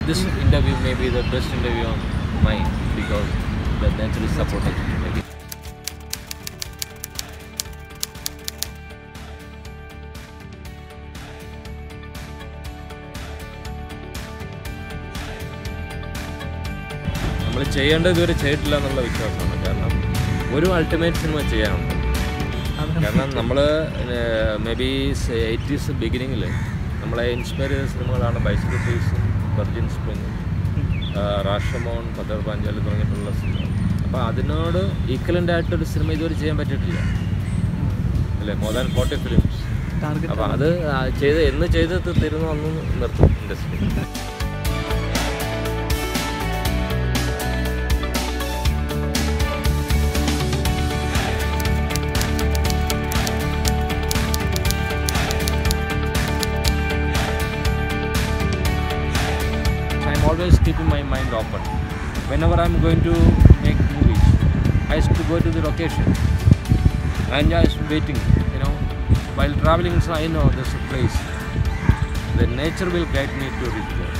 This interview may be the best interview of mine because the nature is supporting. Maybe. നമ്മൾ ചെയ്യേണ്ടത് ഇതുവരെ ചെയ്തിട്ടില്ല എന്നുള്ള വിശ്വാസമാണ്. കാരണം ഒരു അൾട്ടിമേറ്റ് സിനിമ ചെയ്യാനുണ്ട്. കാരണം നമ്മൾ മേ ബി 80s ബിഗിനിങ്ങിൽ നമ്മളെ ഇൻസ്പയർ ചെയ്ത സിനിമകളാണ് ബൈസിക്കിൾ റേസും വെർജിൻ സ്പ്രിങ്ങും രാഷ്ട്രമോഹൻ പതർ പാഞ്ചാലി തുടങ്ങിയിട്ടുള്ള സിനിമ. അപ്പോൾ അതിനോട് ഈക്വലൻ്റ് ആയിട്ടൊരു സിനിമ ഇതുവരെ ചെയ്യാൻ പറ്റിയിട്ടില്ല അല്ലേ. More than 40 films. അപ്പോൾ അത് ചെയ്ത് തരുന്നു അന്ന് നിർത്തും industry. Always keeping my mind open. Whenever I'm going to make movies, I used to go to the location and just waiting, while traveling. So I know there's a place. The nature will guide me to reach there.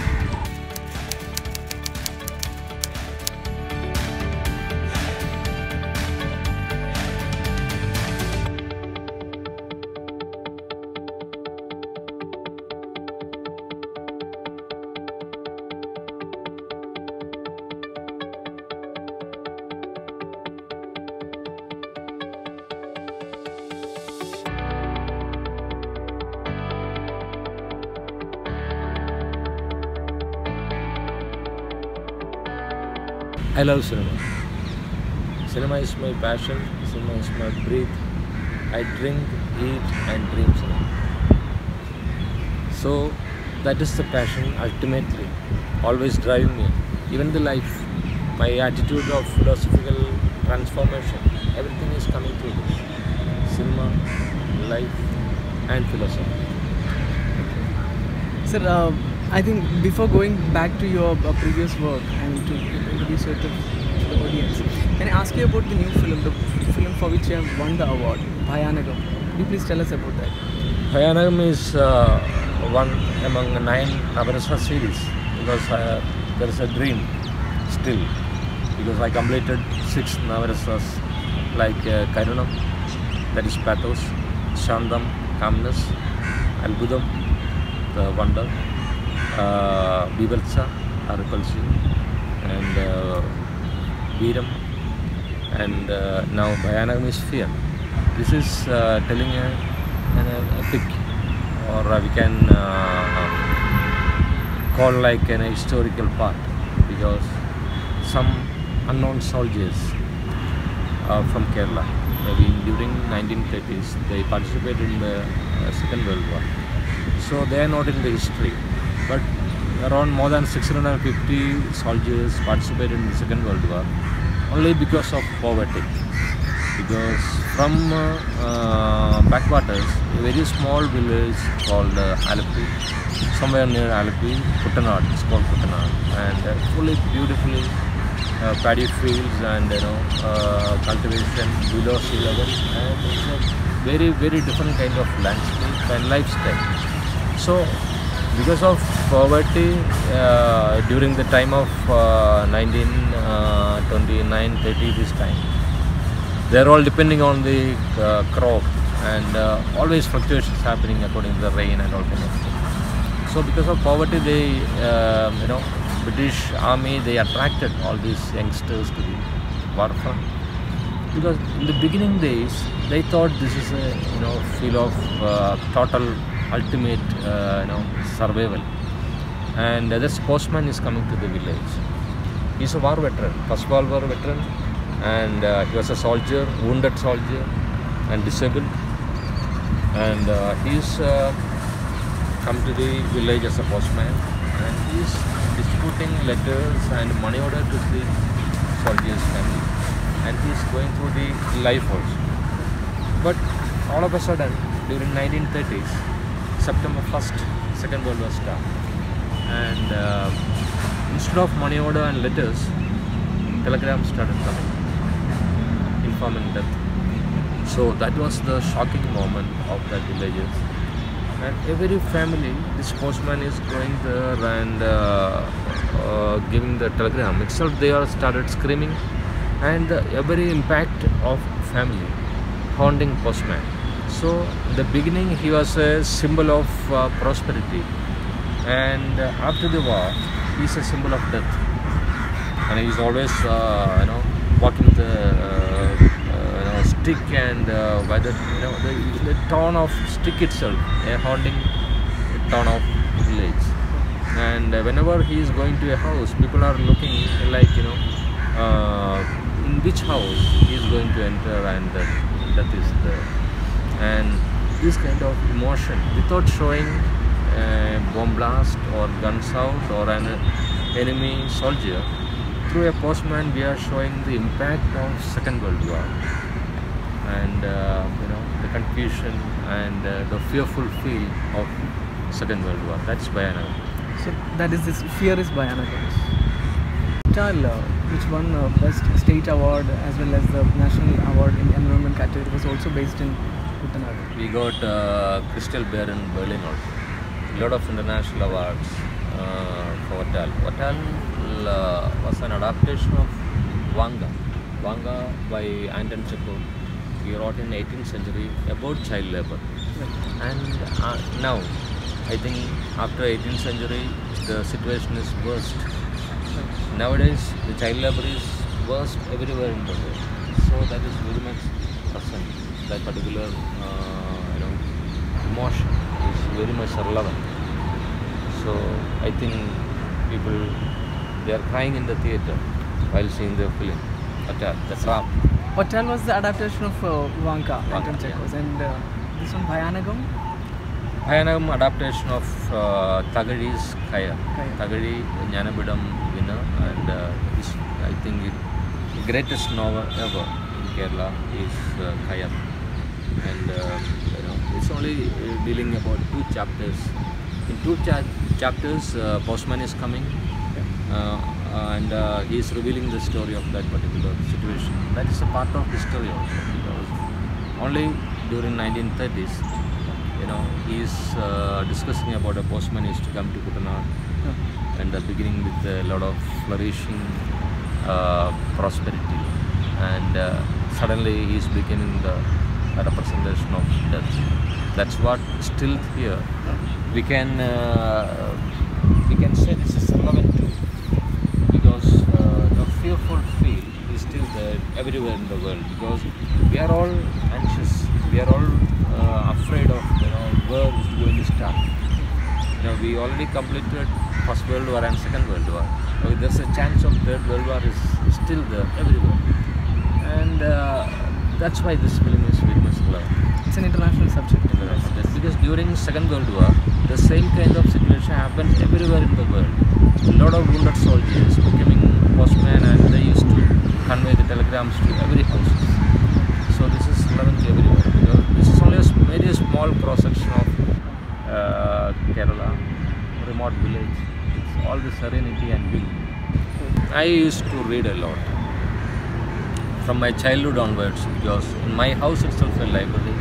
I love cinema. Cinema is my passion. Cinema is my breath. I drink, eat and dream cinema. So that is the passion ultimately, always driving me. Even the life, my attitude of philosophical transformation, everything is coming through this. Cinema, life and philosophy. Sir, I think before going back to your previous work and to introduce you to the audience, can I ask you about the new film, the film for which you have won the award, Bhayanagam? Could you please tell us about that? Bhayanagam is one among 9 Navarasa series because there is a dream still, because I completed 6 Navarasas like Karunam, that is pathos, Shandam, calmness, Albudam, the wonder, Bivalsa, repulsion, and Veeram, and now Bhayanagam is fear. This is telling an epic, or we can call like an historical part, because some unknown soldiers from Kerala, maybe during 1930s, they participated in the Second World War. So they are not in the history, but around more than 650 soldiers participated in the Second World War only because of poverty. Because from backwaters, a very small village called Alapi, somewhere near Alapi, Kuttanad, it's called Kuttanad, and fully beautifully paddy fields and cultivation below sea level, and it's a very, very different kind of landscape and lifestyle. So because of poverty during the time of 1929-30, this time, they are all depending on the crop, and always fluctuations happening according to the rain and all kind of things. So because of poverty, they British army, they attracted all these youngsters to the war front, because in the beginning days they thought this is a feel of total ultimate survival. And this postman is coming to the village. He's a war veteran, First World War veteran, and he was a soldier, wounded soldier and disabled, and he's come to the village as a postman, and he's distributing letters and money order to the soldiers' family, and he's going through the life also. But all of a sudden, during 1930s, September 1st, Second World War started, and instead of money order and letters, telegrams started coming, informing death. So that was the shocking moment of that villagers. And every family, this postman is going there and giving the telegram itself. They all started screaming, and every impact of family haunting postman. So in the beginning, he was a symbol of prosperity, and after the war, he's a symbol of death. And he's always, walking the stick, and by the town of stick itself, a haunting town of village. And whenever he is going to a house, people are looking like, in which house he is going to enter, and that is the. And this kind of emotion, without showing a bomb blast or guns out or an enemy soldier, through a postman we are showing the impact of Second World War, and the confusion and the fearful feel of Second World War. That's Bhayanagam. So that is this fear is Bhayanagam. Which won Best State Award as well as the National Award in Environment category, was also based in Jitender. We got Crystal Bear in Berlin also. A lot of international awards for Wadhwa. Wadhwa was an adaptation of Vanga. Vanga by Anton Chekhov. He wrote in 18th century about child labor. And now, I think after 18th century, the situation is worst. Nowadays, the child labor is worst everywhere in the world. So that is very much present. That particular, emotion is very much relevant. So I think people, they are crying in the theatre while seeing the film. The trap. Wadhwa was the adaptation of Vanga, Anton Chekhov, yeah. and this one Bhayanagam. Bhayanagam adaptation of Thagadi's Kaya. Thagadi, Jnanapidam winner, and I think the greatest novel ever in Kerala is Kaya. And it's only dealing about 2 chapters. In 2 chapters, postman is coming, and he is revealing the story of that particular situation. That is a part of history also, because only during 1930s, he is discussing about a postman is to come to Kutanad, and beginning with a lot of flourishing prosperity, and suddenly he is becoming the representation of death. That's what still here we can say this is relevant too, because the fearful feel is still there everywhere in the world, because we are all anxious, we are all afraid of where it's going to start. We already completed First World War and Second World War. There's a chance of Third World War is still there everywhere, and that's why this film is very much relevant. It's an international subject. Because during Second World War, the same kind of situation happened everywhere in the world. A lot of wounded soldiers becoming postmen, and they used to convey the telegrams to every house. So this is relevant to everywhere, because this is only a very small cross section of Kerala, remote village. It's all the serenity and beauty. I used to read a lot from my childhood onwards, because in my house itself a library.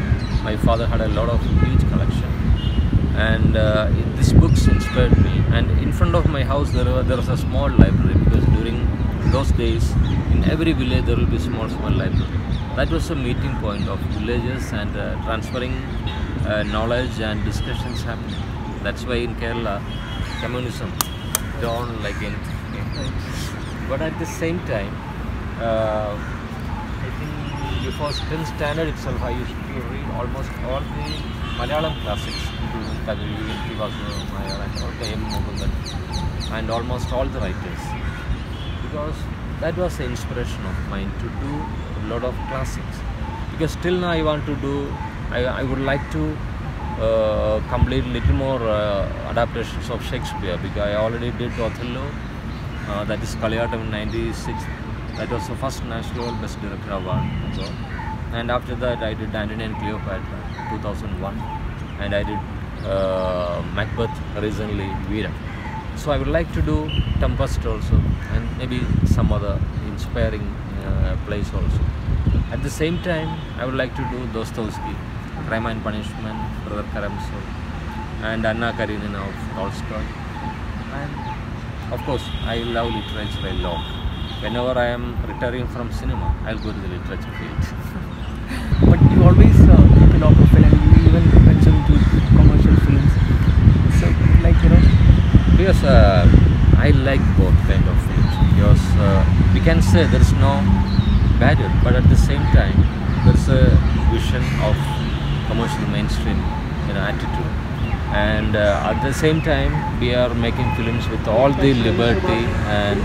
My father had a lot of huge collection, and these books inspired me. And in front of my house there was a small library, because during those days in every village there will be small library. That was a meeting point of villages, and transferring knowledge and discussions happening. That's why in Kerala communism don't like anything. But at the same time, I think before 10th standard itself, I used to read almost all the Malaylam classics, including and almost all the writers, because that was the inspiration of mine to do a lot of classics. Because till now I want to do, I would like to complete little more adaptations of Shakespeare, because I already did Othello, that is Kaliyatam in 96. That was the first National Best Director Award. And after that I did Antony and Cleopatra 2001, and I did Macbeth recently, Veera. So I would like to do Tempest also, and maybe some other inspiring plays also. At the same time, I would like to do Dostoevsky, Crime and Punishment, Brother Karamazov, and Anna Karenina of Tolstoy. And of course, I love literature a lot. Whenever I am retiring from cinema, I'll go to the literature field. But you always keep a law profile, and you even venture into commercial films. So, like, Because I like both kind of films. Because we can say there is no barrier, but at the same time, there's a vision of commercial mainstream attitude. And at the same time, we are making films with all the liberty and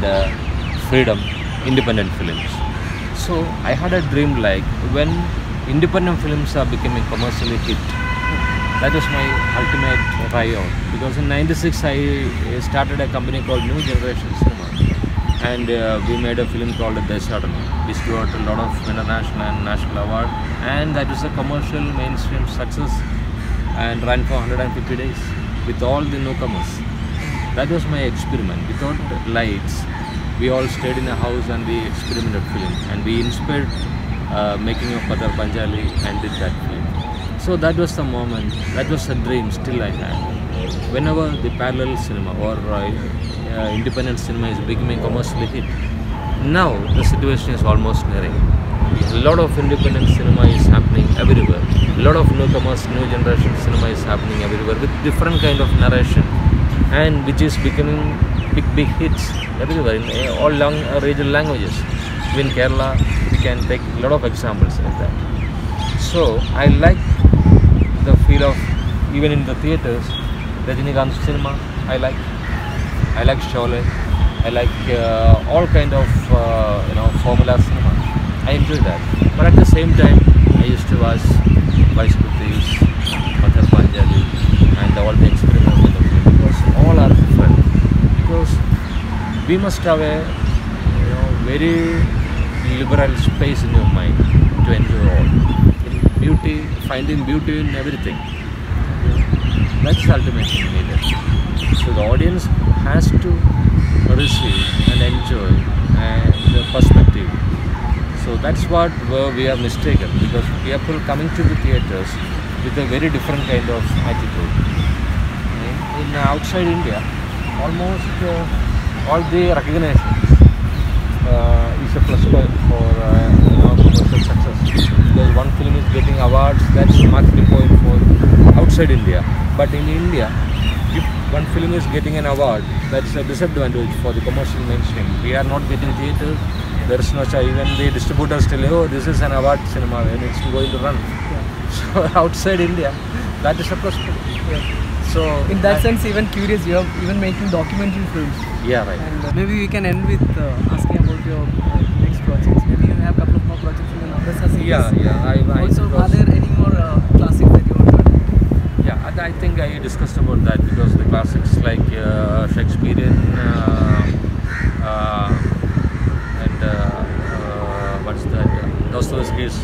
freedom, independent films. So I had a dream, like when independent films are becoming commercially hit, that was my ultimate tryout. Because in '96 I started a company called New Generation Cinema, and we made a film called Jayaraj, which got a lot of international and national award, and that was a commercial mainstream success and ran for 150 days with all the newcomers. That was my experiment. Without lights, we all stayed in a house and we experimented film, and we inspired making of Padar Panjali and did that film. So that was the moment, that was a dream still I had. Whenever the parallel cinema or independent cinema is becoming commercially hit, now the situation is almost nearing. A lot of independent cinema is happening everywhere. A lot of newcomers, new generation cinema is happening everywhere with different kind of narration, and which is becoming big hits everywhere in all regional languages. In Kerala, we can take a lot of examples like that. So I like the feel of, even in the theaters, Rajinikanth cinema. I like Sholay. I like all kind of formula cinema. I enjoy that. But at the same time, I used to watch Vaishkutis, Padar Panjali, and all the experimental film, because all are different. Because we must have a very liberal space in your mind to enjoy all. Beauty, finding beauty in everything. That's ultimately needed. So the audience has to receive and enjoy the perspective. So that's what we are mistaken, because people coming to the theatres with a very different kind of attitude. In outside India, almost all the recognitions is a plus point for commercial success. Because one film is getting awards, that's a marketing point for outside India. But in India, if one film is getting an award, that's a disadvantage for the commercial mainstream. We are not getting theatres. There is no chance. Even the distributors tell you, oh, this is an award cinema and it's going to run. Yeah. So outside India, that is a plus point. Yeah. So in that sense, even curious, you are even making documentary films. Yeah, right. And maybe we can end with asking about your next projects. Maybe you have a couple of more projects in the Navrasa series. Yeah. Also, are there any more classics that you want to add? Yeah, I think I discussed about that, because the classics like Shakespearean and what's that? Dostoevsky's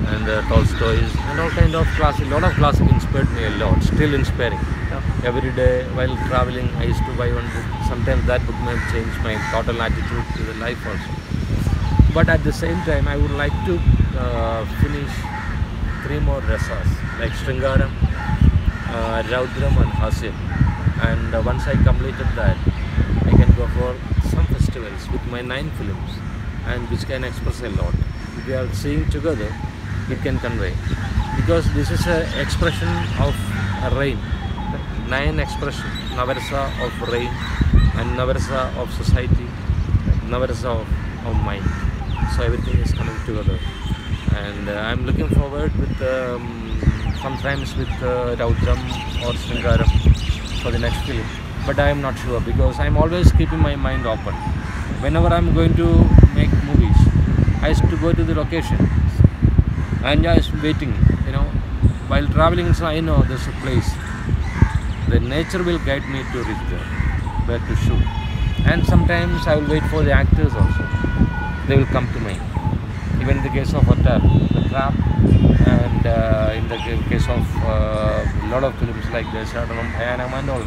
and Tolstoy's and all kind of classic. A lot of classic inspired me a lot. Still inspiring. Yeah. Every day while traveling, I used to buy one book. Sometimes that book may change my total attitude to the life also. But at the same time, I would like to finish 3 more rasas like Shringaram, Raudram and Hasyam. And once I completed that, I can go for some festivals with my 9 films, and which can express a lot. If we are seeing together, it can convey. Because this is an expression of rain. 9 expression, Navarasa of rain, and Navarasa of society, Navarasa of mind. So everything is coming together. And I'm looking forward with sometimes with Raudram or Shringaram for the next film. But I am not sure, because I'm always keeping my mind open. Whenever I'm going to make movies, I used to go to the location and just waiting, while traveling. So I know there's a place. The nature will guide me to reach there, where to shoot. And sometimes I will wait for the actors also. They will come to me. Even in the case of Wadhwa, The Trap, and in the case of a lot of films like this, and all,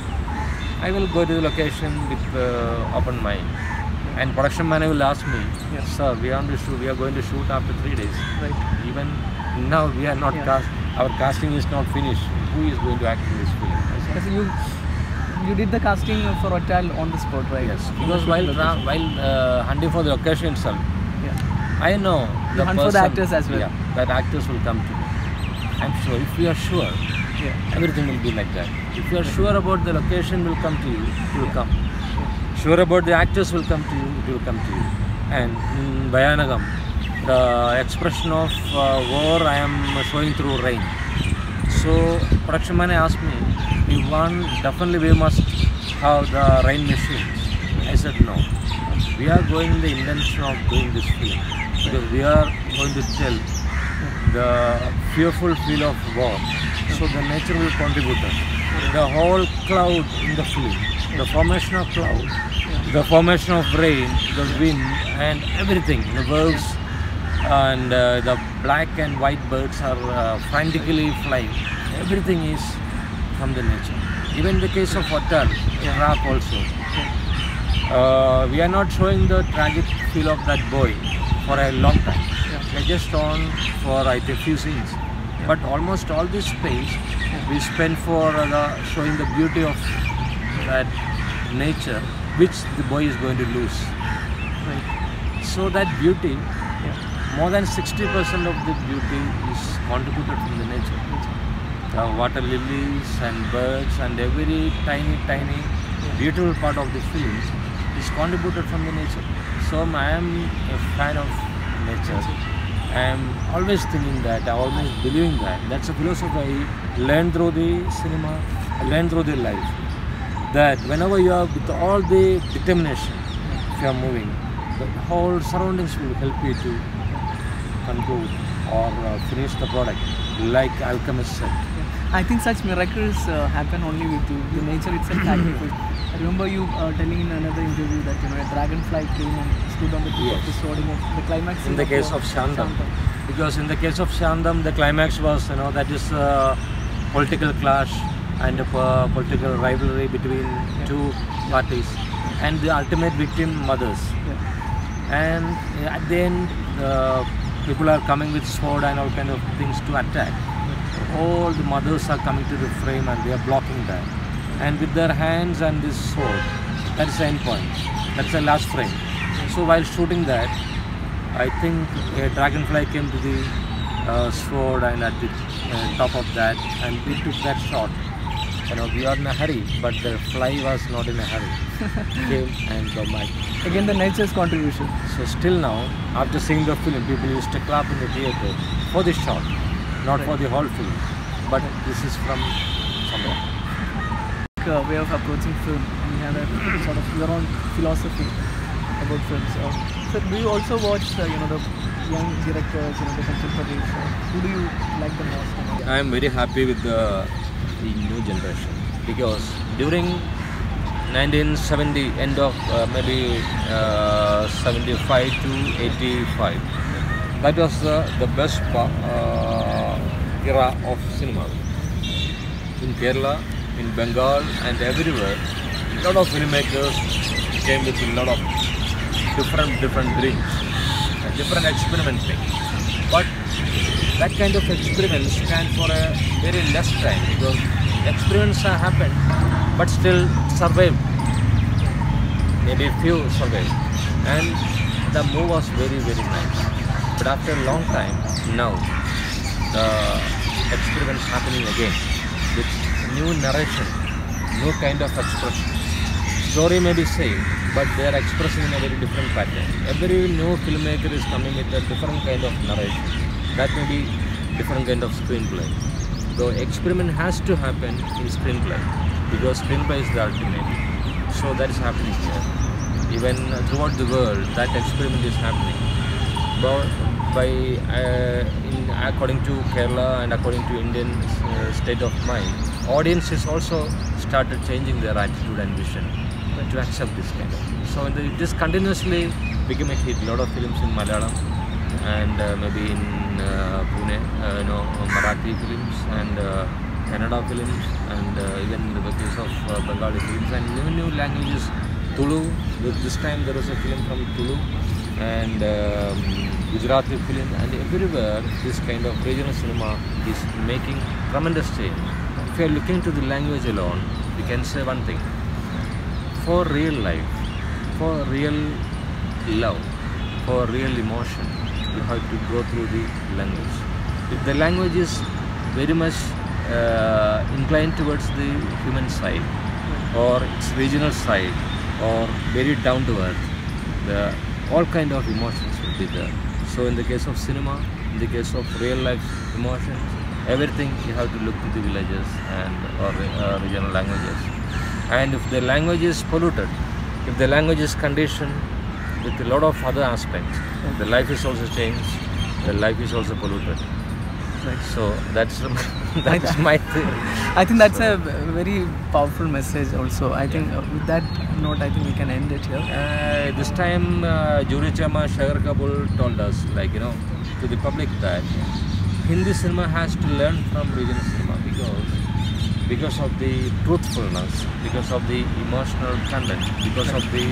I will go to the location with open mind. And production manager will ask me, yes, sir, we are going to shoot after 3 days. Right. Even now we are not cast. Our casting is not finished. Who is going to act in this film? I say, Because you did the casting for Hotel on the spot, right? Yes, because while hunting for the location itself, Yeah. I know You hunt for the actors as well. Yeah, that actors will come to me. I'm sure if we are sure, Yeah. everything will be like that. If you are sure about the location will come to you, it will come. Sure about the actors will come to you, it will come to you. And in Bhayanagam, the expression of war I am showing through rain. So production man asked me, definitely we must have the rain machines. I said no. We are going in the intention of doing this film because we are going to tell the fearful feel of war. So the nature will contribute us. The whole cloud in the film, the formation of cloud, the formation of rain, the wind and everything, the birds and the black and white birds are frantically flying. Everything is from the nature. Even in the case of Hotel, Iraq also. We are not showing the tragic feel of that boy for a long time. We are just on for I think few scenes. But almost all this space we spend for showing the beauty of that nature which the boy is going to lose. Right. So that beauty, more than 60% of the beauty is contributed from the nature. The water lilies and birds and every tiny beautiful part of the film is contributed from the nature. So I am a fan of nature. I am always thinking that, I always believing that. That's a philosophy I learned through the cinema, I learned through the life. That whenever you are with all the determination, if you are moving, the whole surroundings will help you to conclude or finish the product, like Alchemist said. I think such miracles happen only with you. The nature itself acted. I remember you telling in another interview that a dragonfly came and stood on the tip of the sword in the climax. In the case of Shandam, because in the case of Shandam, the climax was that is a political clash and a political rivalry between two parties, and the ultimate victim mothers. And at the end, people are coming with sword and all kind of things to attack. All the mothers are coming to the frame and they are blocking that. And with their hands and this sword, that is the end point. That's the last frame. So while shooting that, I think a dragonfly came to the sword and at the top of that, and we took that shot. We are in a hurry, but the fly was not in a hurry. Came and come back. Again, the nature's contribution. So still now, after seeing the film, people used to clap in the theatre for this shot, not for the whole film. But this is from somewhere. Way of approaching film, and you have a sort of your own philosophy about films. So do you also watch the young directors, the contemporaries? Who do you like the most? I am very happy with the new generation because during 1970, end of maybe 75 to 85, that was the best era of cinema. In Kerala, in Bengal and everywhere, a lot of filmmakers came with a lot of different dreams, different experimenting. But that kind of experiments stand for a very less time because experiments have happened, but still survived. Maybe few survived, and the move was very nice. But after a long time, now the experiments happening again with new narration, new kind of expression. Story may be same, but they are expressing in a very different pattern. Every new filmmaker is coming with a different kind of narration. That may be different kind of screenplay. The experiment has to happen in screenplay because screenplay is the ultimate. So that is happening here. Even throughout the world, that experiment is happening. But according to Kerala and according to Indian state of mind, audiences also started changing their attitude and vision to accept this kind of. So this continuously became a hit. A lot of films in Malaylam and maybe in Pune, Marathi films and Kannada films, and even in the case of Bengali films and new languages. Tulu. This time there was a film from Tulu and Gujarati film, and everywhere this kind of regional cinema is making tremendous change. if you are looking to the language alone, we can say one thing. For real life, for real love, for real emotion, you have to go through the language. If the language is very much inclined towards the human side, or its regional side, or very down to earth, all kind of emotions will be there. So in the case of cinema, in the case of real life emotions, everything you have to look to the villages and or regional languages. And if the language is polluted, if the language is conditioned with a lot of other aspects, the life is also changed, the life is also polluted. Right. So that's my theory. I think that's a very powerful message also. I think with that note, I think we can end it here. This time, Jury Chama Shagar Kabul told us, like, to the public that Hindi cinema has to learn from regional cinema because of the truthfulness, because of the emotional content, because of the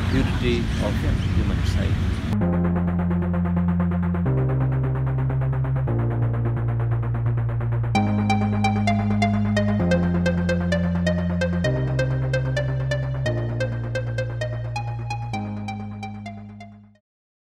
purity of human side.